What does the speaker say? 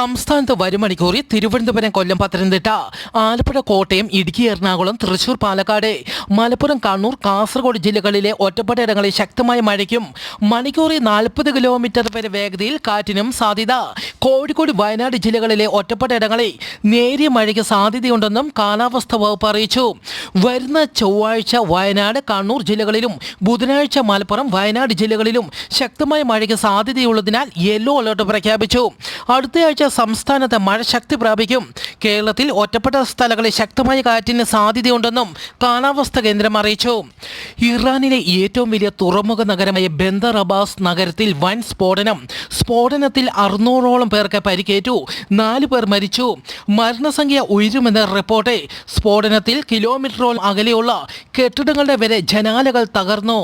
സംസ്ഥാനത്ത് വരും മണിക്കൂറിൽ തിരുവനന്തപുരം, കൊല്ലം, പത്തനംതിട്ട, ആലപ്പുഴ, കോട്ടയം, ഇടുക്കി, എറണാകുളം, തൃശൂർ, പാലക്കാട്, മലപ്പുറം, കണ്ണൂർ, കാസർഗോഡ് ജില്ലകളിലെ ഒറ്റപ്പെട്ടയിടങ്ങളിൽ ശക്തമായ മഴയ്ക്കും മണിക്കൂറിൽ 40 കിലോമീറ്റർ വരെ വേഗതയിൽ കാറ്റിനും സാധ്യത. കോഴിക്കോട്, വയനാട് ജില്ലകളിലെ ഒറ്റപ്പെട്ടയിടങ്ങളിൽ നേരിയ മഴയ്ക്ക് സാധ്യതയുണ്ടെന്നും കാലാവസ്ഥാ വകുപ്പ് അറിയിച്ചു. വരുന്ന ചൊവ്വാഴ്ച വയനാട്, കണ്ണൂർ ജില്ലകളിലും ബുധനാഴ്ച മലപ്പുറം, വയനാട് ജില്ലകളിലും ശക്തമായ മഴയ്ക്ക് സാധ്യതയുള്ളതിനാൽ യെല്ലോ അലർട്ട് പ്രഖ്യാപിച്ചു. അടുത്തയാഴ്ച സംസ്ഥാനത്ത് മഴ ശക്തി പ്രാപിക്കും. കേരളത്തിൽ ഒറ്റപ്പെട്ട സ്ഥലങ്ങളിൽ ശക്തമായ കാറ്റിന് സാധ്യതയുണ്ടെന്നും കാലാവസ്ഥാ കേന്ദ്രം അറിയിച്ചു. ഇറാനിലെ ഏറ്റവും വലിയ തുറമുഖ നഗരമായ ബന്ദർ അബ്ബാസ് നഗരത്തിൽ വൻ സ്ഫോടനത്തിൽ 600ഓളം പേർക്ക് പരിക്കേറ്റു. 4 പേർ മരിച്ചു. മരണസംഖ്യ ഉയരുമെന്ന് റിപ്പോർട്ട്. സ്ഫോടനത്തിൽ കിലോമീറ്ററോളം അകലെയുള്ള കെട്ടിടങ്ങളുടെ വരെ ജനാലകൾ തകർന്നു.